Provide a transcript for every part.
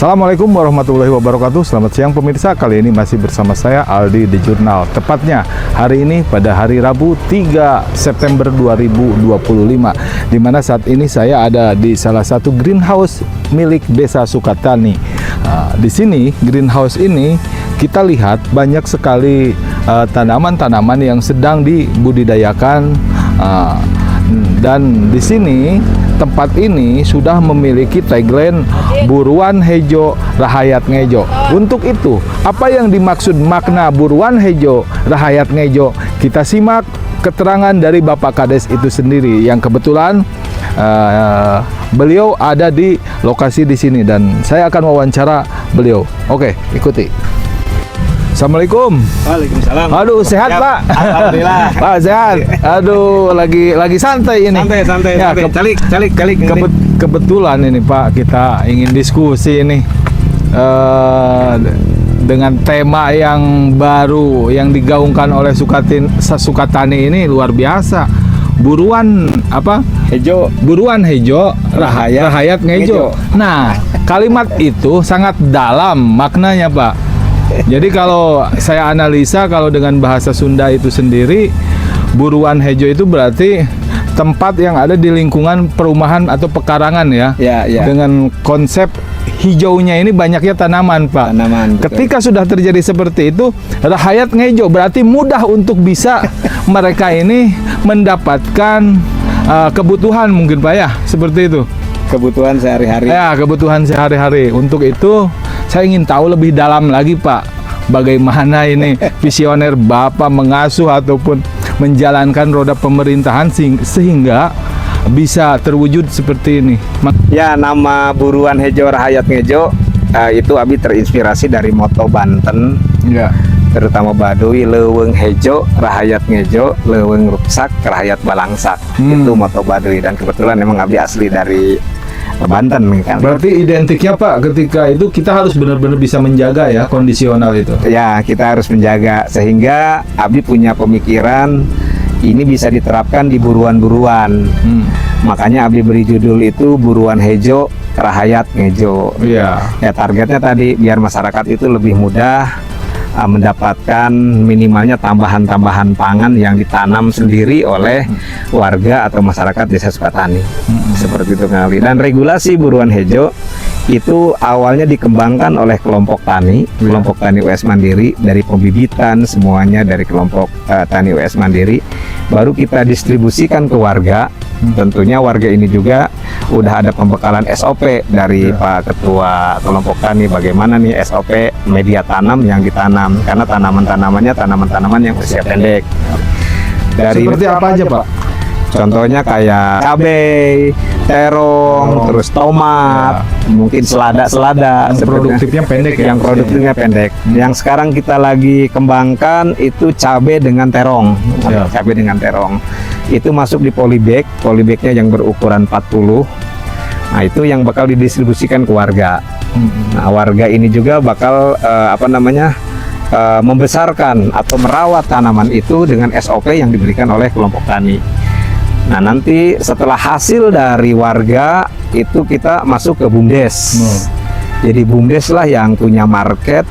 Assalamualaikum warahmatullahi wabarakatuh. Selamat siang pemirsa. Kali ini masih bersama saya Aldi di Jurnal. Tepatnya hari ini pada hari Rabu 3 September 2025, di mana saat ini saya ada di salah satu greenhouse milik Desa Sukatani. Di sini greenhouse ini kita lihat banyak sekali tanaman-tanaman yang sedang dibudidayakan, dan di sini tempat ini sudah memiliki tagline Buruan Hejo Rahayat Ngejo. Untuk itu, apa yang dimaksud makna Buruan Hejo Rahayat Ngejo? Kita simak keterangan dari Bapak Kades itu sendiri, yang kebetulan beliau ada di lokasi di sini dan saya akan wawancara beliau. Oke, ikuti. Assalamualaikum. Waalaikumsalam. Aduh, sehat Pak? Alhamdulillah. Pak sehat. Aduh, lagi santai ini. Santai. Ya, Calik. Kebetulan ini Pak, kita ingin diskusi ini dengan tema yang baru yang digaungkan oleh Sukatani ini luar biasa. Buruan apa? Hejo. Buruan Hejo Rahayat Ngejo. Nah, kalimat itu sangat dalam maknanya Pak. Jadi kalau saya analisa, kalau dengan bahasa Sunda itu sendiri, Buruan Hejo itu berarti tempat yang ada di lingkungan perumahan atau pekarangan ya. Ya. Dengan konsep hijaunya ini banyaknya tanaman Pak. Ketika sudah terjadi seperti itu, Rahayat Ngejo berarti mudah untuk bisa mereka ini mendapatkan kebutuhan mungkin Pak ya, seperti itu. Kebutuhan sehari-hari. Ya, kebutuhan sehari-hari. Untuk itu saya ingin tahu lebih dalam lagi Pak, bagaimana ini visioner Bapak mengasuh ataupun menjalankan roda pemerintahan sehingga bisa terwujud seperti ini. Ya, nama Buruan Hejo Rahayat Ngejo itu Abi terinspirasi dari moto Banten. Ya. Terutama Baduy, Leuweung Hejo Rahayat Ngejo, Leuweung Ruksak Rahayat Balangsak. Itu moto Baduy, dan kebetulan memang Abi asli dari Banten kan. Berarti identiknya Pak, ketika itu kita harus benar-benar bisa menjaga ya kondisional itu. Ya, kita harus menjaga sehingga Abi punya pemikiran ini bisa diterapkan di buruan-buruan. Makanya Abi beri judul itu Buruan Hejo Rahayat Ngejo. Iya. Ya, targetnya tadi biar masyarakat itu lebih mudah mendapatkan minimalnya tambahan-tambahan pangan yang ditanam sendiri oleh warga atau masyarakat Desa Sukatani. Seperti itu kali. Dan regulasi Buruan Hejo itu awalnya dikembangkan oleh kelompok tani, kelompok tani US Mandiri, dari pembibitan semuanya dari kelompok tani US Mandiri. Baru kita distribusikan ke warga. Tentunya warga ini juga udah ada pembekalan SOP dari Pak Ketua kelompok tani, bagaimana nih SOP media tanam yang ditanam, karena tanaman-tanamannya tanaman-tanaman yang usia pendek. Dari seperti apa aja Pak? Contohnya kayak cabai, terong, terus tomat, mungkin selada. Yang produktifnya pendek ya? Yang produktifnya pendek. Yang sekarang kita lagi kembangkan itu cabai dengan terong. Cabai dengan terong. Itu masuk di polybag. Polybagnya yang berukuran 40. Nah, itu yang bakal didistribusikan ke warga. Nah, warga ini juga bakal membesarkan atau merawat tanaman itu dengan SOP yang diberikan oleh kelompok tani. Nah, nanti setelah hasil dari warga itu kita masuk ke BUMDes. Jadi BUMDes lah yang punya market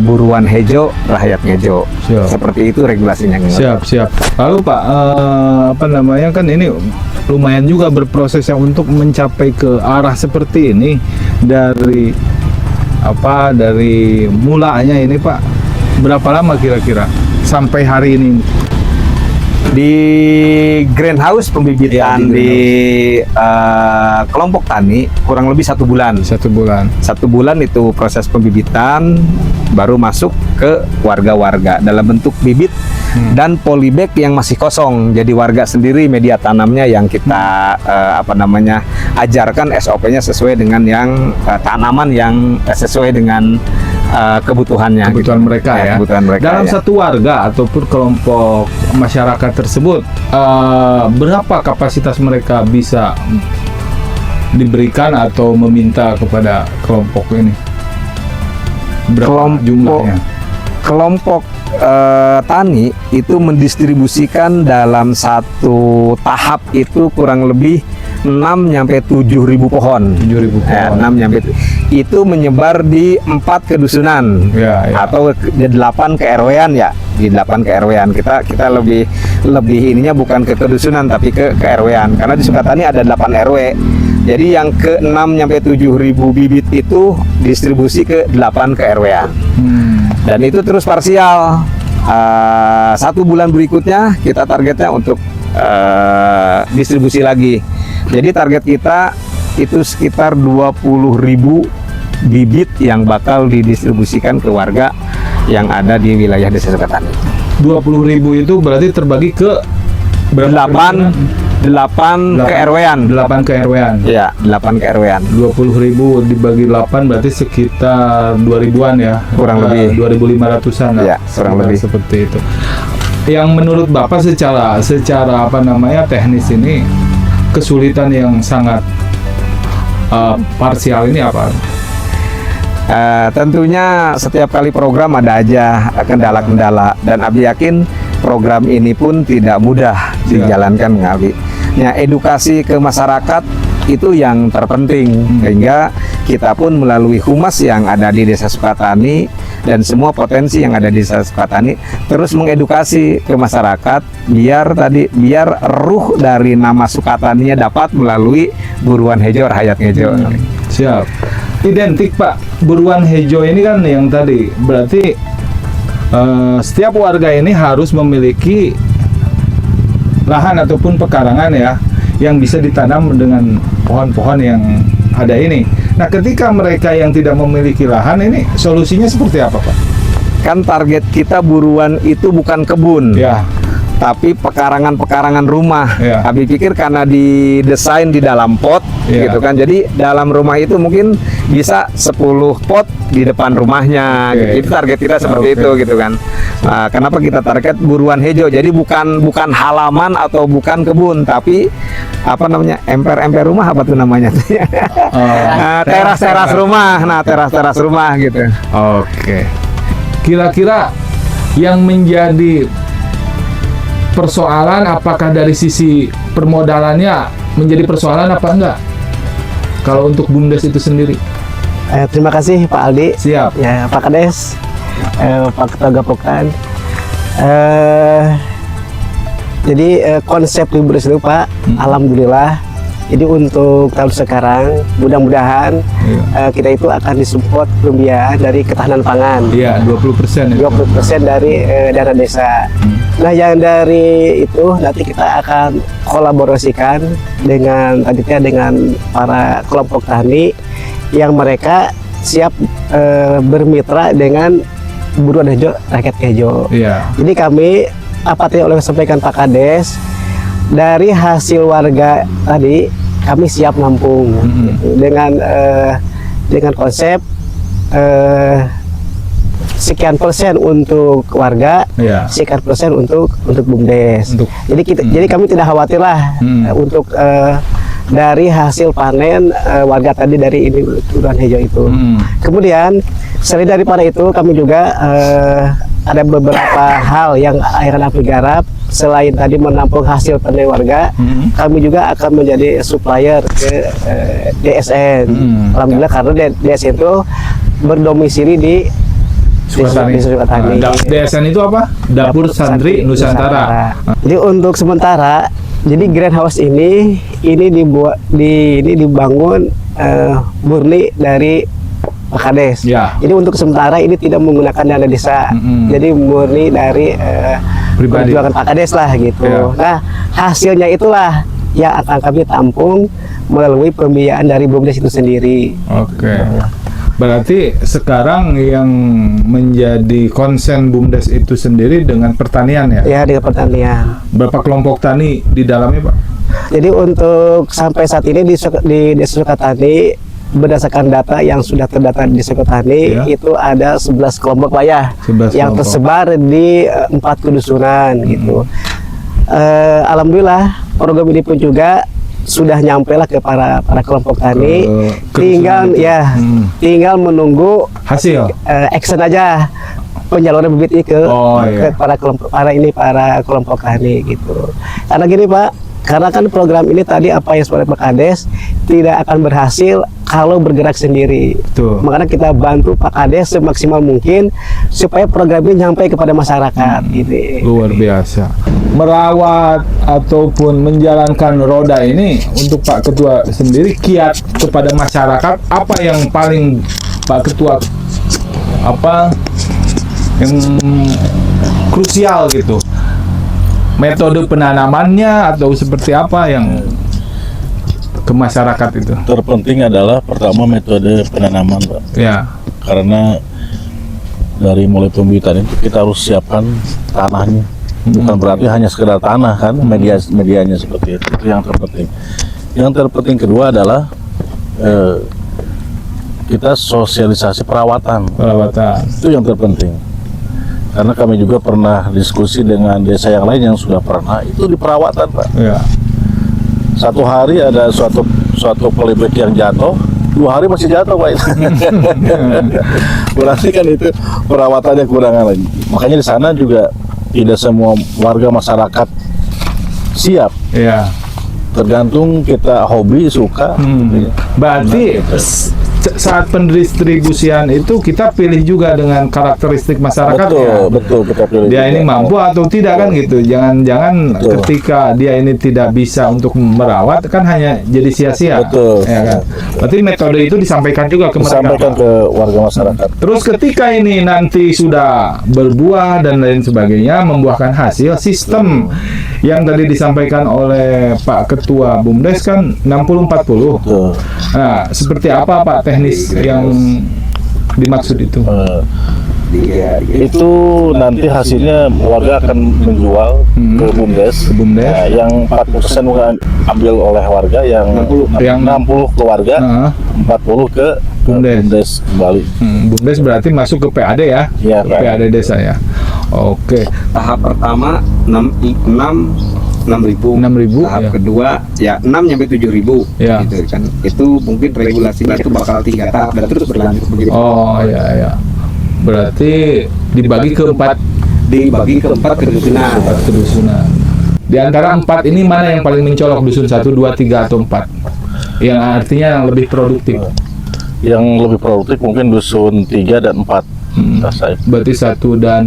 Buruan Hejo Rahayat Ngejo. Seperti itu regulasinya. Siap. Lalu Pak, kan ini lumayan juga berprosesnya untuk mencapai ke arah seperti ini dari mulanya ini Pak. Berapa lama kira-kira sampai hari ini? Di greenhouse pembibitan di kelompok tani kurang lebih 1 bulan. 1 bulan itu proses pembibitan, baru masuk ke warga-warga dalam bentuk bibit dan polybag yang masih kosong. Jadi warga sendiri media tanamnya yang kita ajarkan SOP-nya sesuai dengan yang tanaman yang sesuai dengan kebutuhan mereka ya. Dalam satu warga ataupun kelompok masyarakat tersebut, berapa kapasitas mereka bisa diberikan atau meminta kepada kelompok ini? Berapa jumlahnya? Kelompok tani itu mendistribusikan dalam satu tahap itu kurang lebih 6-7.000 pohon. 7.000 pohon. Ya, 6 itu menyebar di 4 kedusunan Ya, ya. atau di 8 ke-RW-an ya. Di 8 ke-RW-an kita lebih ininya bukan ke kedusunan tapi ke RW-an karena di Sukatani ada 8 RW. Jadi yang ke 6-7.000 bibit itu distribusi ke 8 ke-RW-an. Dan itu terus parsial. 1 bulan berikutnya kita targetnya untuk distribusi lagi. Jadi target kita itu sekitar 20.000 bibit yang bakal didistribusikan ke warga yang ada di wilayah Desa Sukatani. 20.000 itu berarti terbagi ke 8 ke RW-an. 8 ke RW-an. Ya, 8 ke RW-an. 20.000 dibagi 8 berarti sekitar 2.000-an ya. Kurang lebih 2.500-an lah. Ya, kurang lebih seperti itu. Yang menurut Bapak secara apa namanya teknis ini kesulitan yang sangat parsial ini apa? Tentunya setiap kali program ada aja kendala-kendala dan Abi yakin program ini pun tidak mudah dijalankan Abi. Ya, edukasi ke masyarakat itu yang terpenting sehingga kita pun melalui humas yang ada di Desa Sukatani dan semua potensi yang ada di Desa Sukatani terus mengedukasi ke masyarakat biar ruh dari nama Sukataninya dapat melalui buruan hejo Rahayat Ngejo. Siap. Identik Pak, buruan hejo ini kan yang tadi berarti setiap warga ini harus memiliki lahan ataupun pekarangan ya yang bisa ditanam dengan pohon-pohon yang ada ini. Nah, ketika mereka yang tidak memiliki lahan ini solusinya seperti apa Pak? Kan target kita buruan itu bukan kebun. Ya. Tapi pekarangan rumah. Ya. Abi pikir karena didesain di dalam pot Ya. gitu kan. Jadi dalam rumah itu mungkin bisa 10 pot di depan rumahnya. Oke. Itu target kita seperti itu gitu kan. Nah, kenapa kita target buruan hejo? Jadi bukan halaman atau bukan kebun, tapi apa namanya? Emper rumah apa tuh namanya? Teras rumah. Nah, teras rumah gitu. Oke. Kira-kira yang menjadi persoalan apakah dari sisi permodalannya menjadi persoalan apa enggak? Kalau untuk BUMDes itu sendiri. Terima kasih Pak Aldi. Siap. Ya, Pak Kades, Pak Ketua Gapokan. Jadi konsep BUMDes itu Pak, alhamdulillah. Jadi untuk tahun sekarang mudah-mudahan kita itu akan disupport pembiayaan dari ketahanan pangan. Iya, 20%. 20% dari dana desa. Nah, yang dari itu nanti kita akan kolaborasikan dengan para kelompok tani yang mereka siap bermitra dengan buruan hejo rakyat hejo. Iya. Jadi kami apa tadi oleh sampaikan Pak Kades, dari hasil warga tadi kami siap nampung gitu. Dengan konsep sekian persen untuk warga, sekian persen untuk BUMDes. Jadi kami tidak khawatir lah untuk dari hasil panen warga tadi dari ini buruan hejo itu. Kemudian selain daripada itu kami juga ada beberapa hal yang akan kami garap. Selain tadi menampung hasil panen warga, kami juga akan menjadi supplier ke DSN. Alhamdulillah karena DSN itu berdomisili di Sukatani. DSN itu apa? Dapur Santri Nusantara. Jadi untuk sementara, jadi greenhouse ini dibangun murni dari Pak Kades. Ya. Jadi untuk sementara ini tidak menggunakan dana desa. Jadi murni dari perjuangan Pak Kades lah gitu. Ya. Nah, hasilnya itulah yang akan kami tampung melalui pembiayaan dari BUMDes itu sendiri. Oke. Berarti sekarang yang menjadi konsen BUMDes itu sendiri dengan pertanian ya? Ya, dengan pertanian. Berapa kelompok tani di dalamnya, Pak? Jadi untuk sampai saat ini di Desa Sukatani, berdasarkan data yang sudah terdata di Sukatani, itu ada 11 kelompok Pak ya, yang kelompok tersebar di 4 kedusunan gitu. Alhamdulillah program ini pun juga sudah nyampe lah ke para kelompok tani, tinggal menunggu hasil action aja penyaluran bibit ini ke para kelompok tani gitu. Karena gini Pak, Karena kan program ini tadi apa yang seperti Pak Kades tidak akan berhasil kalau bergerak sendiri. Tuh. Makanya kita bantu Pak Kades semaksimal mungkin supaya program ini nyampe kepada masyarakat. Gitu. Luar biasa. Merawat ataupun menjalankan roda ini untuk Pak Ketua sendiri, kiat kepada masyarakat apa yang paling Pak Ketua apa yang krusial gitu? Metode penanamannya atau seperti apa yang ke masyarakat itu? Terpenting adalah pertama metode penanaman, Pak. Ya. Karena dari mulai pembibitan itu kita harus siapkan tanahnya. Bukan berarti hanya sekedar tanah kan, medianya seperti itu. Itu yang terpenting. Yang terpenting kedua adalah kita sosialisasi perawatan. Perawatan. Itu yang terpenting. Karena kami juga pernah diskusi dengan desa yang lain yang sudah pernah itu di perawatan, Pak. Ya. Satu hari ada suatu polybag yang jatuh, 2 hari masih jatuh, Pak. Berarti kan itu perawatannya kurang lagi. Makanya di sana juga tidak semua warga masyarakat siap. Ya. Tergantung kita hobi, suka. Berarti saat pendistribusian itu kita pilih juga dengan karakteristik masyarakat. Betul, kita pilih. Dia juga. ini mampu atau tidak kan gitu. Jangan ketika dia ini tidak bisa untuk merawat kan hanya jadi sia-sia. Betul. Ya kan? Berarti metode itu disampaikan juga ke mereka. Disampaikan ke warga masyarakat. Terus ketika ini nanti sudah berbuah dan lain sebagainya, membuahkan hasil, sistem yang tadi disampaikan oleh Pak Ketua BUMDes kan 60-40. Betul. Nah, seperti apa Pak teknis yang dimaksud itu? Itu nanti hasilnya warga akan menjual ke BUMDes. Nah, yang 40% bukan ambil oleh warga, yang 60 ke warga, 40 ke BUMDes kembali. BUMDes berarti masuk ke PAD ya? Iya, PAD desa ya. Oke. Tahap pertama 6.000. 6.000, Tahap ya. kedua ya 6 sampai 7.000 Ya. gitu kan. Itu mungkin regulasinya itu bakal 3 tahap dan terus berlanjut begitu. Oh ya. Berarti dibagi ke 4 Dibagi ke 4 kedusunan. kedusunan. Di antara 4 ini mana yang paling mencolok, dusun 1, 2, 3 atau 4? Yang artinya yang lebih produktif. Yang lebih produktif mungkin dusun 3 dan 4. Berarti 1 dan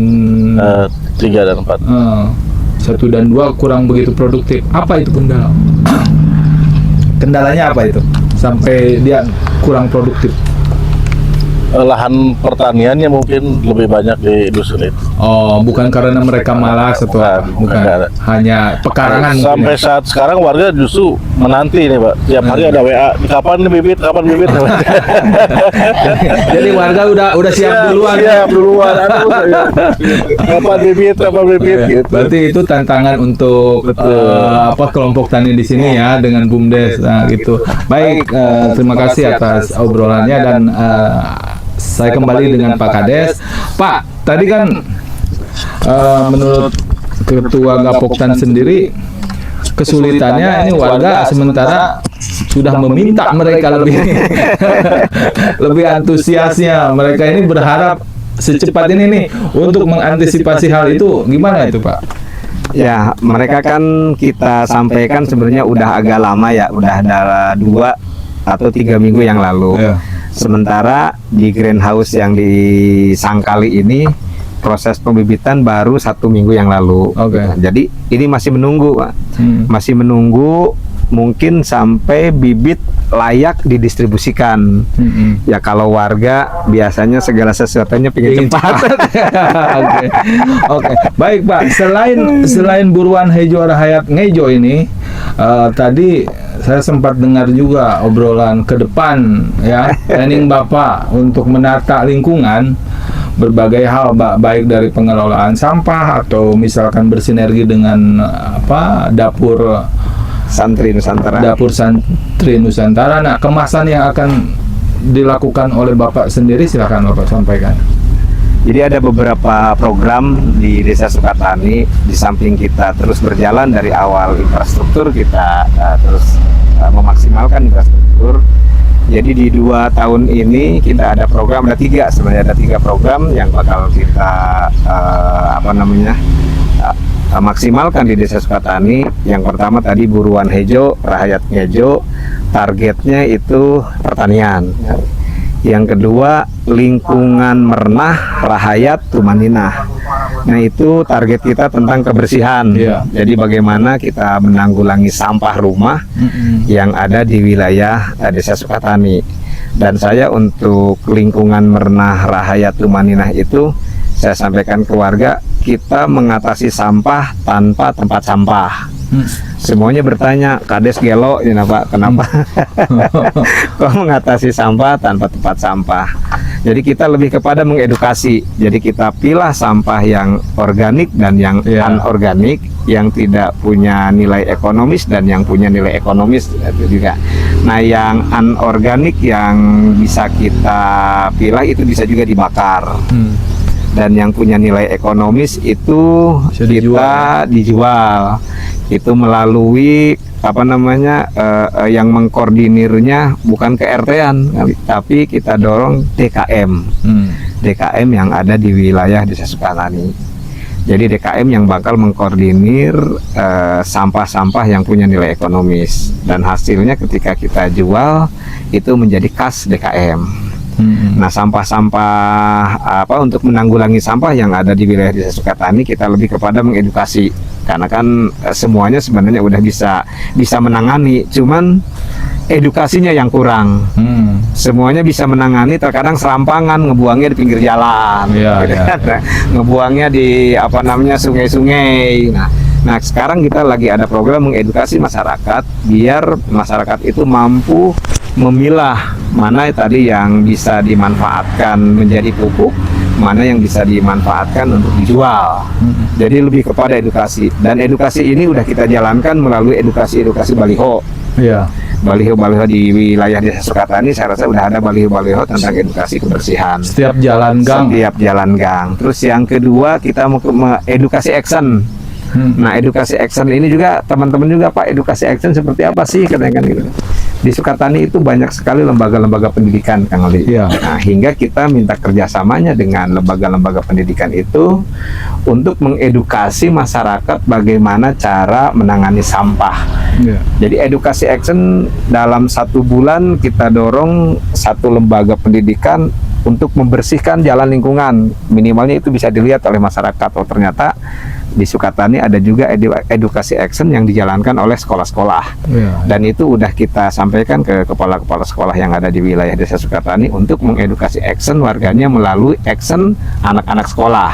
3 dan 4. 1 dan 2 kurang begitu produktif. Apa itu kendala? Kendalanya apa itu? Sampai dia kurang produktif. Lahan pertaniannya mungkin lebih banyak di dusun itu. Oh, bukan karena mereka malas atau apa? Bukan. Hanya pekarangan Sampai mungkin. saat sekarang warga justru menanti nih, Pak. Tiap hari ada WA, kapan nih bibit, kapan bibit. Jadi warga udah siap duluan. Siap duluan. Kapan bibit, kapan bibit gitu. Berarti itu tantangan untuk kelompok tani di sini ya dengan BUMDes gitu. Baik, terima kasih atas obrolannya dan saya kembali dengan Pak Kades. Pak, tadi kan menurut Ketua Gapoktan sendiri kesulitannya ini warga sementara sudah meminta mereka lebih lebih antusiasnya. Mereka ini berharap secepat ini nih untuk mengantisipasi hal itu. Gimana itu, Pak? Ya, mereka kan kita sampaikan sebenarnya udah agak lama ya, udah ada 2 atau 3 minggu yang lalu. Ya. Sementara di greenhouse yang di Sangkali ini proses pembibitan baru 1 minggu yang lalu. Oke. Jadi ini masih menunggu, Pak. Masih menunggu mungkin sampai bibit layak didistribusikan. Ya kalau warga biasanya segala sesuatunya pengen cepat. Oke. Baik, Pak. Selain buruan Hejo Rahayat Ngejo ini, tadi saya sempat dengar juga obrolan ke depan ya, planning Bapak untuk menata lingkungan berbagai hal, baik dari pengelolaan sampah atau misalkan bersinergi dengan dapur Santri Nusantara. Dapur Santri Nusantara. Nah, kemasan yang akan dilakukan oleh Bapak sendiri silakan Bapak sampaikan. Jadi ada beberapa program di Desa Sukatani, di samping kita terus berjalan dari awal infrastruktur, kita terus memaksimalkan infrastruktur. Jadi di 2 tahun ini kita ada program, ada 3 sebenarnya, ada 3 program yang bakal kita maksimalkan di Desa Sukatani. Yang pertama tadi buruan hejo, rahayat ngejo, targetnya itu pertanian. Yang kedua lingkungan mernah, rahayat, tumaninah. Nah itu target kita tentang kebersihan. Jadi bagaimana kita menanggulangi sampah rumah yang ada di wilayah Desa Sukatani. Dan saya untuk lingkungan mernah, rahayat, tumaninah itu saya sampaikan ke warga, kita mengatasi sampah tanpa tempat sampah. Semuanya bertanya, Kades gelo, ya Pak, kenapa? Kok mengatasi sampah tanpa tempat sampah? Jadi kita lebih kepada mengedukasi. Jadi kita pilah sampah yang organik dan yang anorganik, yang tidak punya nilai ekonomis dan yang punya nilai ekonomis itu juga. Nah, yang anorganik yang bisa kita pilah itu bisa juga dibakar. Dan yang punya nilai ekonomis itu kita dijual. Itu melalui apa namanya yang mengkoordinirnya bukan ke RT-an, tapi kita dorong DKM. DKM yang ada di wilayah Desa Sukatani. Jadi DKM yang bakal mengkoordinir sampah-sampah yang punya nilai ekonomis, dan hasilnya ketika kita jual itu menjadi kas DKM. Nah, sampah-sampah apa untuk menanggulangi sampah yang ada di wilayah Desa Sukatani, kita lebih kepada mengedukasi, karena kan semuanya sebenarnya udah bisa menangani, cuman edukasinya yang kurang. Semuanya bisa menangani, terkadang serampangan, ngebuangnya di pinggir jalan, ngebuangnya di apa namanya sungai-sungai. Nah, sekarang kita lagi ada program mengedukasi masyarakat biar masyarakat itu mampu memilah mana tadi yang bisa dimanfaatkan menjadi pupuk, mana yang bisa dimanfaatkan untuk dijual. Jadi lebih kepada edukasi, dan edukasi ini udah kita jalankan melalui edukasi baliho. Baliho-baliho di wilayah Desa Sukatani, saya rasa udah ada baliho-baliho tentang edukasi kebersihan. Setiap jalan gang. Terus yang kedua kita mau edukasi action. Nah, edukasi action ini juga teman-teman juga, Pak, edukasi action seperti apa sih katanya kan gitu. Di Sukatani itu banyak sekali lembaga-lembaga pendidikan, Kang Ali. Nah, hingga kita minta kerjasamanya dengan lembaga-lembaga pendidikan itu untuk mengedukasi masyarakat bagaimana cara menangani sampah. Jadi edukasi action dalam 1 bulan kita dorong 1 lembaga pendidikan untuk membersihkan jalan lingkungan. Minimalnya itu bisa dilihat oleh masyarakat, oh ternyata di Sukatani ada juga edukasi action yang dijalankan oleh sekolah-sekolah. Dan itu udah kita sampaikan ke kepala-kepala sekolah yang ada di wilayah Desa Sukatani untuk mengedukasi action warganya melalui action anak-anak sekolah.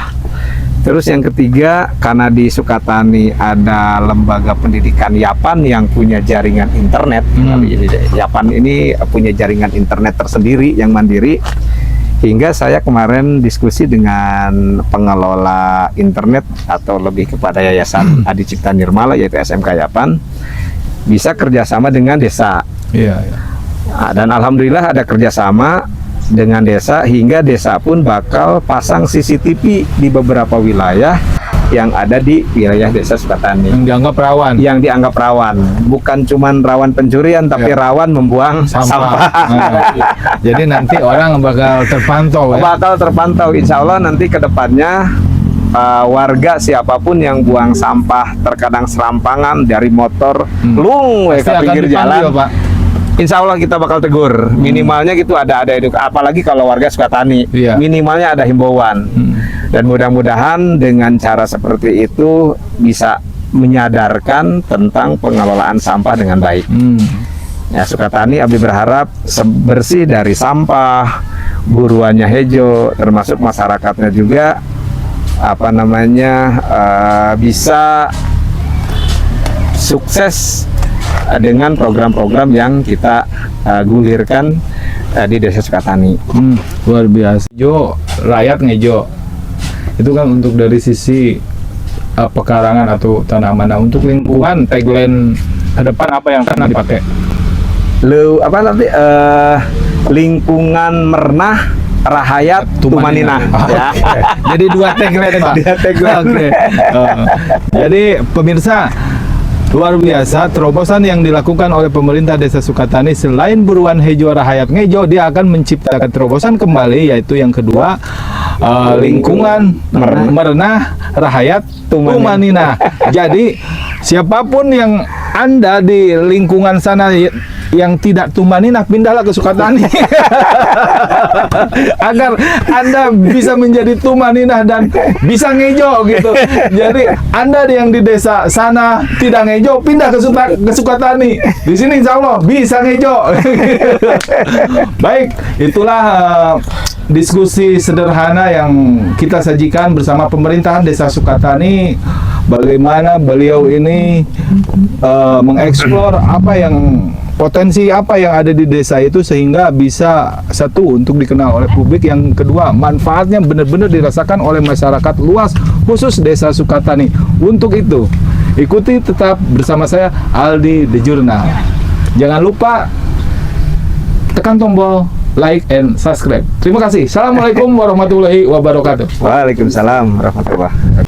Terus yang ketiga, karena di Sukatani ada lembaga pendidikan Yapan yang punya jaringan internet. Yapan ini punya jaringan internet tersendiri yang mandiri. Hingga saya kemarin diskusi dengan pengelola internet atau lebih kepada Yayasan Adi Cipta Nirmala, yaitu SMK Yapan, bisa kerjasama dengan desa. Nah, dan alhamdulillah ada kerjasama dengan desa, hingga desa pun bakal pasang CCTV di beberapa wilayah yang ada di wilayah Desa Sukatani. Yang dianggap rawan. Bukan cuman rawan pencurian, tapi rawan membuang sampah. Jadi nanti orang bakal terpantau. Bakal terpantau. Insya Allah nanti ke depannya warga siapapun yang buang sampah terkadang serampangan dari motor lung ke pinggir jalan, Pak. Insya Allah kita bakal tegur. Minimalnya gitu ada edukasi. Apalagi kalau warga Sukatani, minimalnya ada himbauan. Dan mudah-mudahan dengan cara seperti itu bisa menyadarkan tentang pengelolaan sampah dengan baik. Ya, Sukatani Abdi berharap bersih dari sampah, buruannya hejo, termasuk masyarakatnya juga apa namanya bisa sukses dengan program-program yang kita gulirkan di Desa Sukatani. Luar biasa. Rakyat ngejo. Itu kan untuk dari sisi pekarangan atau tanaman. Nah, untuk lingkungan, tagline ke depan apa yang akan dipakai? Lingkungan mernah, rahayat, tumaninah. Ya. Jadi 2 tagline, Pak. Jadi pemirsa, luar biasa terobosan yang dilakukan oleh pemerintah Desa Sukatani. Selain buruan hejo rahayat ngejo, dia akan menciptakan terobosan kembali, yaitu yang kedua, lingkungan merenah rahayat tumanina. Jadi siapapun yang Anda di lingkungan sana yang tidak tumanina, pindahlah ke Sukatani agar Anda bisa menjadi tumanina dan bisa ngejo gitu. Jadi Anda yang di desa sana tidak ngejo, pindah ke Sukatani. Di sini insya Allah bisa ngejo. Baik, itulah diskusi sederhana yang kita sajikan bersama pemerintahan Desa Sukatani. Bagaimana beliau ini mengeksplor potensi apa yang ada di desa itu sehingga bisa satu untuk dikenal oleh publik, yang kedua manfaatnya benar-benar dirasakan oleh masyarakat luas khusus Desa Sukatani. Untuk itu ikuti tetap bersama saya Aldi The Journal. Jangan lupa tekan tombol like and subscribe. Terima kasih. Assalamualaikum warahmatullahi wabarakatuh. Waalaikumsalam warahmatullahi wabarakatuh.